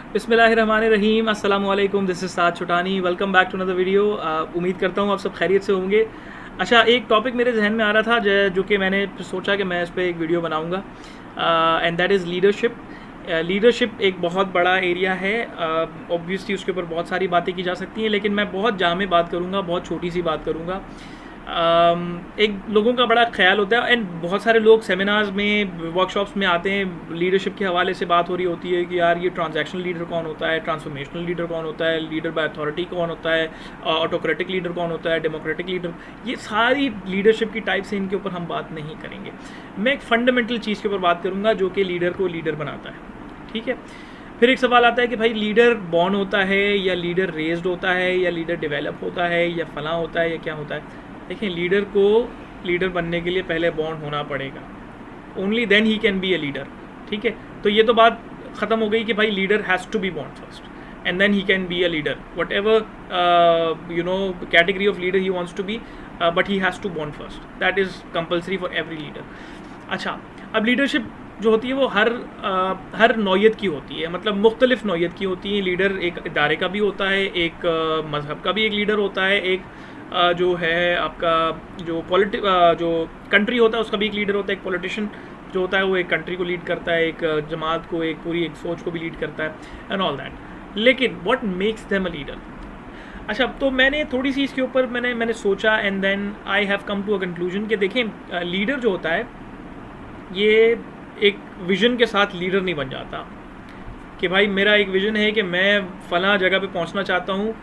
बिस्मिल्लाहिर्रहमानिर्रहीम, अस्सलामु अलैकुम, this is Saad Chhotani. Welcome back to another video. उम्मीद करता हूँ आप सब खैरियत से होंगे। अच्छा, एक टॉपिक मेरे जहन में आ रहा था जो कि मैंने सोचा कि मैं इस पे एक वीडियो बनाऊँगा, and that is leadership. Leadership एक बहुत बड़ा एरिया है। ऑब्वियसली उसके ऊपर बहुत सारी बातें की जा सकती हैं, लेकिन मैं बहुत जामे बात करूँगा, बहुत छोटी सी बात करूँगा। एक लोगों का बड़ा ख्याल होता है, एंड बहुत सारे लोग सेमिनार्स में, वर्कशॉप्स में आते हैं, लीडरशिप के हवाले से बात हो रही होती है कि यार ये ट्रांजैक्शनल लीडर कौन होता है, ट्रांसफॉर्मेशनल लीडर कौन होता है, लीडर बाय अथॉरिटी कौन होता है, ऑटोक्रेटिक लीडर कौन होता है, डेमोक्रेटिक लीडर। ये सारी लीडरशिप की टाइप्स हैं, इनके ऊपर हम बात नहीं करेंगे। मैं एक फंडामेंटल चीज़ के ऊपर बात करूँगा जो कि लीडर को लीडर बनाता है। ठीक है। फिर एक सवाल आता है कि भाई लीडर बॉर्न होता है या लीडर रेज्ड होता है या लीडर डेवलप होता है या फलां होता है या क्या होता है। देखिए, लीडर को लीडर बनने के लिए पहले बॉर्न होना पड़ेगा। Only then he can be a leader. ठीक है। तो ये तो बात ख़त्म हो गई कि भाई leader has to be born first and then he can be a leader, whatever category of leader he wants to be, but he has to born first. That is compulsory for every leader. अच्छा, अब leadership जो होती है वो हर नौयत की होती है, मतलब मुख्तलिफ नौयत की होती है। लीडर एक इदारे का भी होता है, एक मज़हब का भी एक लीडर होता है, एक जो है आपका जो कंट्री होता है उसका भी एक लीडर होता है। एक पॉलिटिशियन जो होता है वो एक कंट्री को लीड करता है, एक जमात को, एक पूरी एक सोच को भी लीड करता है, एंड ऑल दैट। लेकिन what makes them a leader? अच्छा, तो मैंने थोड़ी सी इसके ऊपर मैंने सोचा, and then I have come to a conclusion कि देखें, लीडर जो होता है ये एक विज़न के साथ लीडर नहीं बन जाता कि भाई मेरा एक विज़न है कि मैं फ़लाँ जगह पे पहुंचना चाहता हूँ,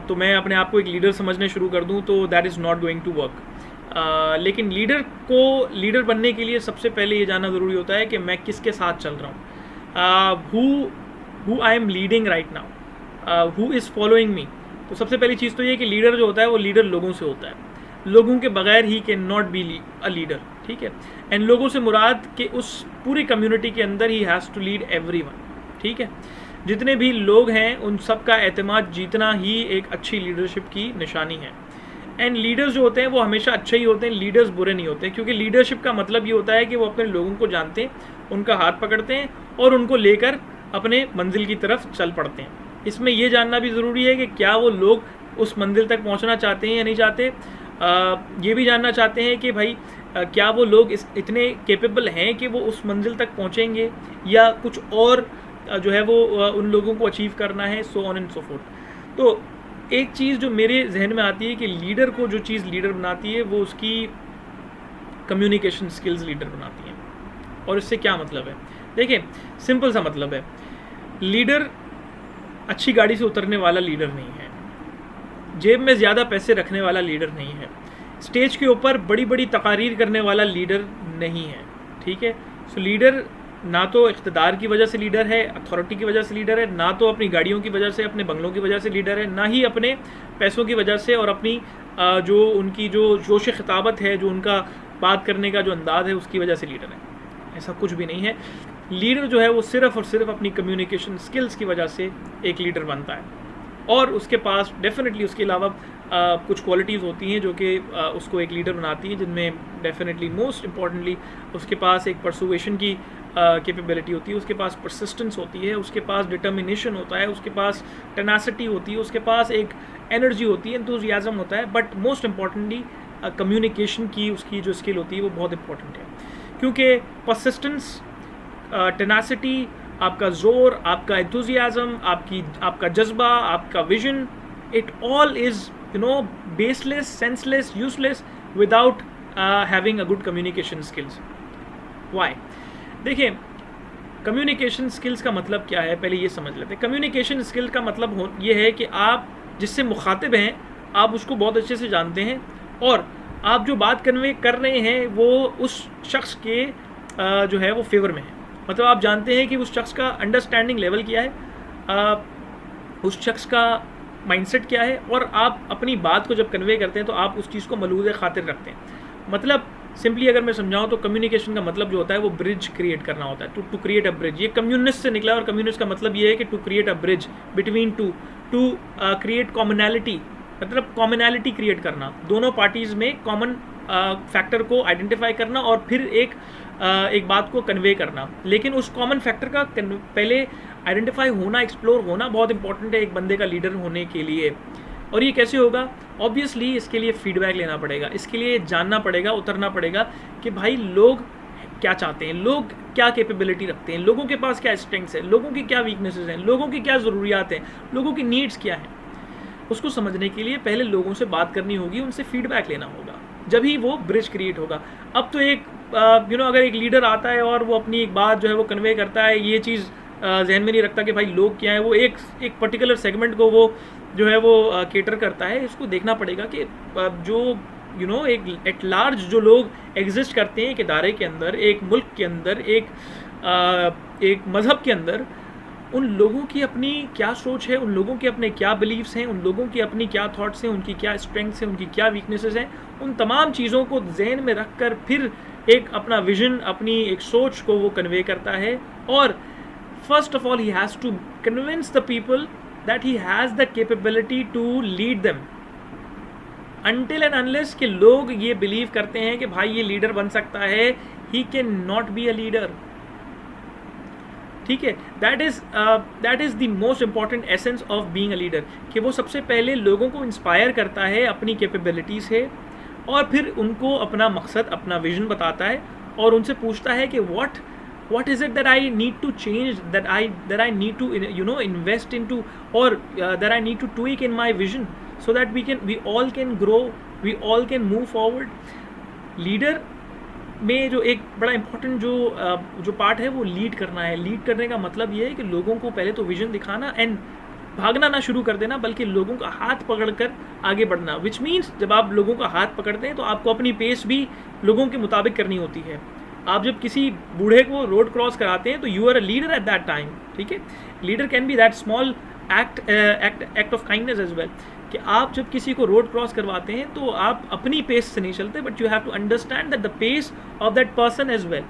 तो मैं अपने आप को एक लीडर समझने शुरू कर दूँ, तो that is not going to work. लेकिन लीडर को लीडर बनने के लिए सबसे पहले ये जानना ज़रूरी होता है कि मैं किसके साथ चल रहा हूँ, who I am leading right now, who is following me. तो सबसे पहली चीज़ तो ये कि लीडर जो होता है वो लीडर लोगों से होता है। लोगों के बगैर he can not be a leader. ठीक है। एंड लोगों से मुराद कि उस पूरी कम्युनिटी के अंदर ही हैज़ टू लीड एवरीवन। ठीक है। जितने भी लोग हैं उन सब का एतमाद जीतना ही एक अच्छी लीडरशिप की निशानी है। एंड लीडर्स जो होते हैं वो हमेशा अच्छे ही होते हैं, लीडर्स बुरे नहीं होते, क्योंकि लीडरशिप का मतलब ये होता है कि वो अपने लोगों को जानते हैं, उनका हाथ पकड़ते हैं और उनको लेकर अपने मंजिल की तरफ चल पड़ते हैं। इसमें यह जानना भी ज़रूरी है कि क्या वो लोग उस मंजिल तक पहुंचना चाहते हैं या नहीं चाहते। ये भी जानना चाहते हैं कि भाई क्या वो लोग इतने कैपेबल हैं कि वो उस मंजिल तक पहुंचेंगे, या कुछ और जो है वो उन लोगों को अचीव करना है, so on and so fourth. तो एक चीज़ जो मेरे जहन में आती है कि लीडर को जो चीज़ लीडर बनाती है वो उसकी कम्युनिकेशन स्किल्स लीडर बनाती हैं। और इससे क्या मतलब है? देखिए, सिंपल सा मतलब है, लीडर अच्छी गाड़ी से उतरने वाला लीडर नहीं है, जेब में ज़्यादा पैसे रखने वाला लीडर नहीं है, स्टेज के ऊपर बड़ी बड़ी तकारीर करने वाला लीडर नहीं है। ठीक है। सो लीडर ना तो इख्तिदार की वजह से लीडर है, अथॉरिटी की वजह से लीडर है, ना तो अपनी गाड़ियों की वजह से, अपने बंगलों की वजह से लीडर है, ना ही अपने पैसों की वजह से और अपनी जो उनकी जो जोश खिताबत है, जो उनका बात करने का जो अंदाज़ है, उसकी वजह से लीडर है। ऐसा कुछ भी नहीं है। लीडर जो है वो सिर्फ़ और सिर्फ अपनी कम्युनिकेशन स्किल्स की वजह से एक लीडर बनता है, और उसके पास डेफिनेटली उसके अलावा कुछ क्वालिटीज़ होती हैं जो कि उसको एक लीडर बनाती हैं, जिनमें डेफिनेटली मोस्ट इम्पॉर्टेंटली उसके पास एक परसुएशन की कैपेबिलिटी होती है, उसके पास परसिस्टेंस होती है, उसके पास डिटर्मिनेशन होता है, उसके पास टेनासिटी होती है, उसके पास एक एनर्जी होती है, एंथुसियाज्म होता है। बट मोस्ट इम्पॉर्टेंटली कम्युनिकेशन की उसकी जो स्किल होती है वो बहुत इंपॉर्टेंट है, क्योंकि परसिस्टेंस, टेनासिटी, आपका ज़ोर, आपका एंथुसियाज्म, आपका जज्बा, आपका vision, it all is baseless, senseless, useless without having a good communication skills. Why? देखिए, कम्युनिकेशन स्किल्स का मतलब क्या है, पहले ये समझ लेते हैं। कम्युनिकेशन स्किल का मतलब ये है कि आप जिससे मुखातिब हैं आप उसको बहुत अच्छे से जानते हैं, और आप जो बात कन्वे कर रहे हैं वो उस शख्स के जो है वो फेवर में है। मतलब आप जानते हैं कि उस शख्स का अंडरस्टैंडिंग लेवल क्या है, उस शख्स का माइंडसेट क्या है, और आप अपनी बात को जब कन्वे करते हैं तो आप उस चीज़ को मलूज़ खातिर रखते हैं। मतलब सिंपली अगर मैं समझाऊं तो कम्युनिकेशन का मतलब जो होता है वो ब्रिज क्रिएट करना होता है, टू क्रिएट अ ब्रिज। ये कम्युनिस्ट से निकला है, और कम्युनिस्ट का मतलब ये है कि to create a bridge between to create commonality, मतलब कॉमनैलिटी क्रिएट करना, दोनों पार्टीज़ में कॉमन फैक्टर को आइडेंटिफाई करना, और फिर एक एक बात को कन्वे करना। लेकिन उस कॉमन फैक्टर का पहले आइडेंटिफाई होना, एक्सप्लोर होना बहुत इंपॉर्टेंट है एक बंदे का लीडर होने के लिए। और ये कैसे होगा? ऑब्वियसली इसके लिए फीडबैक लेना पड़ेगा, इसके लिए जानना पड़ेगा, उतरना पड़ेगा कि भाई लोग क्या चाहते हैं, लोग क्या कैपेबिलिटी रखते हैं, लोगों के पास क्या स्ट्रेंथ्स हैं, लोगों की क्या वीकनेसेस हैं, लोगों की क्या ज़रूरियात हैं, लोगों की नीड्स क्या हैं। उसको समझने के लिए पहले लोगों से बात करनी होगी, उनसे फीडबैक लेना होगा, जब ही वो ब्रिज क्रिएट होगा। अब तो एक अगर एक लीडर आता है और वो अपनी एक बात जो है वो कन्वे करता है, ये चीज़ जहन में नहीं रखता कि भाई लोग क्या है, वो एक पर्टिकुलर सेगमेंट को वो जो है वो केटर करता है। इसको देखना पड़ेगा कि जो एक एट लार्ज जो लोग एग्जिस्ट करते हैं एक इदारे के अंदर, एक मुल्क के अंदर, एक मज़हब के अंदर, उन लोगों की अपनी क्या सोच है, उन लोगों के अपने क्या बिलीव्स हैं, उन लोगों की अपनी क्या थॉट्स हैं, उनकी क्या स्ट्रेंथ्स हैं, उनकी क्या वीकनेसेस हैं, उन तमाम चीज़ों को जहन में रख कर फिर एक अपना विजन, अपनी एक सोच को वो कन्वे करता है। और first of all he has to convince the people that he has the capability to lead them. Until and unless कि लोग ये बिलीव करते हैं कि भाई ये लीडर बन सकता है, he can not be a leader. ठीक है, that is the most important essence of being a leader, कि वो सबसे पहले लोगों को इंस्पायर करता है अपनी कैपेबिलिटी से, और फिर उनको अपना मकसद, अपना विजन बताता है, और उनसे पूछता है कि what is it that I need to change, that I need to invest into, or that I need to tweak in my vision, so that we all can grow, we all can move forward. Leader में जो एक बड़ा important जो part है वो lead करना है। Lead करने का मतलब ये है कि लोगों को पहले तो विजन दिखाना, एंड भागना ना शुरू कर देना, बल्कि लोगों का हाथ पकड़कर आगे बढ़ना। विच मीन्स जब आप लोगों का हाथ पकड़ते हैं तो आपको अपनी पेस भी लोगों के मुताबिक करनी होती है। आप जब किसी बूढ़े को रोड क्रॉस कराते हैं तो you are a leader at that time. ठीक है, leader can be that small act of kindness as well, कि आप जब किसी को रोड क्रॉस करवाते हैं तो आप अपनी पेस से नहीं चलते, but you have to understand that the pace of that person as well,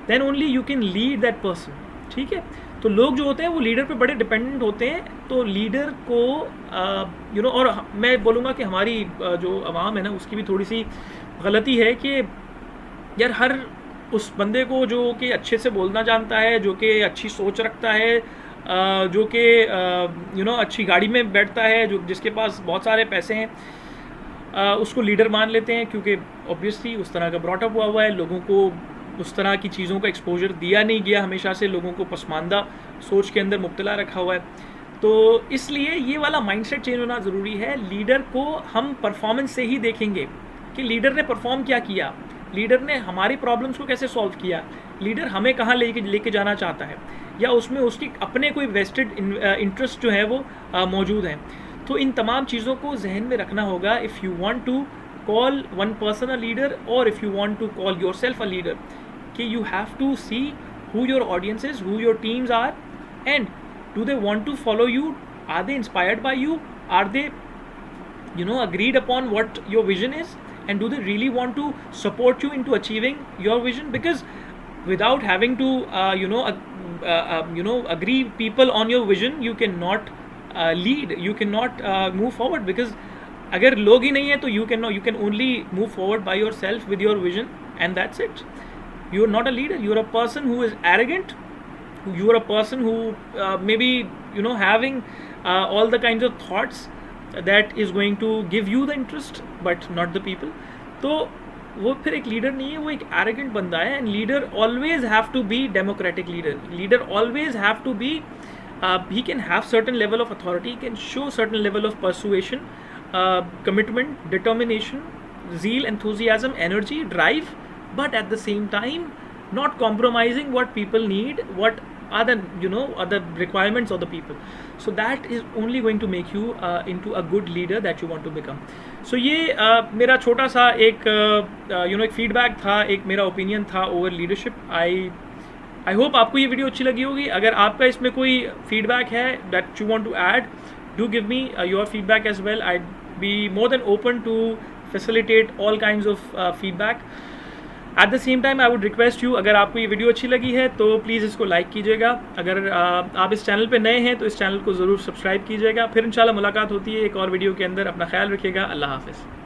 then only you can lead that person. ठीक है, तो लोग जो होते हैं वो लीडर पे बड़े डिपेंडेंट होते हैं। तो लीडर को और मैं बोलूँगा कि हमारी जो आवाम है ना, उसकी भी थोड़ी सी गलती है कि यार हर उस बंदे को जो कि अच्छे से बोलना जानता है, जो कि अच्छी सोच रखता है, जो कि अच्छी गाड़ी में बैठता है, जिसके पास बहुत सारे पैसे हैं, उसको लीडर मान लेते हैं, क्योंकि ऑब्वियसली उस तरह का ब्रॉटअप हुआ है, लोगों को उस तरह की चीज़ों का एक्सपोजर दिया नहीं गया, हमेशा से लोगों को पसमानदा सोच के अंदर मुब्तला रखा हुआ है। तो इसलिए ये वाला माइंडसेट चेंज होना ज़रूरी है। लीडर को हम परफॉर्मेंस से ही देखेंगे कि लीडर ने परफॉर्म क्या किया, लीडर ने हमारी प्रॉब्लम्स को कैसे सॉल्व किया, लीडर हमें कहाँ लेके जाना चाहता है, या उसमें उसकी अपने कोई वेस्टेड इंटरेस्ट जो है वो मौजूद हैं। तो इन तमाम चीज़ों को जहन में रखना होगा if you want to call one person a leader, और if you want to call yourself a leader, कि you have to see who your audience is, who your teams are, and do they want to follow you, are they inspired by you, are they agreed upon what your vision is, and do they really want to support you into achieving your vision? Because without having to agree people on your vision, you cannot lead, you cannot move forward, because अगर लोग ही नहीं है तो you can only move forward by yourself with your vision, and that's it. You are not a leader, you are a person who is arrogant, you are a person who maybe having all the kinds of thoughts that is going to give you the interest but not the people. तो वो फिर एक leader नहीं है, वो एक arrogant बंदा है। And leader always have to be democratic leader always have to be he can have certain level of authority, he can show certain level of persuasion, commitment, determination, zeal, enthusiasm, energy, drive, but at the same time not compromising what people need, what are the requirements of the people. So that is only going to make you into a good leader that you want to become. So ये मेरा छोटा सा एक एक feedback था, एक मेरा opinion था ओवर लीडरशिप। आई होप आपको ये वीडियो अच्छी लगी होगी। अगर आपका इसमें कोई फीडबैक है that you want to add, do give me your feedback as well. I be more than open to facilitate all kinds of feedback. At the same time I would request you, अगर आपको ये video अच्छी लगी है तो please इसको like कीजिएगा। अगर आप इस चैनल पे नए हैं तो इस चैनल को ज़रूर सब्सक्राइब कीजिएगा। फिर इंशाल्लाह मुलाकात होती है एक और वीडियो के अंदर। अपना ख्याल रखिएगा। अल्लाह हाफ़िज़।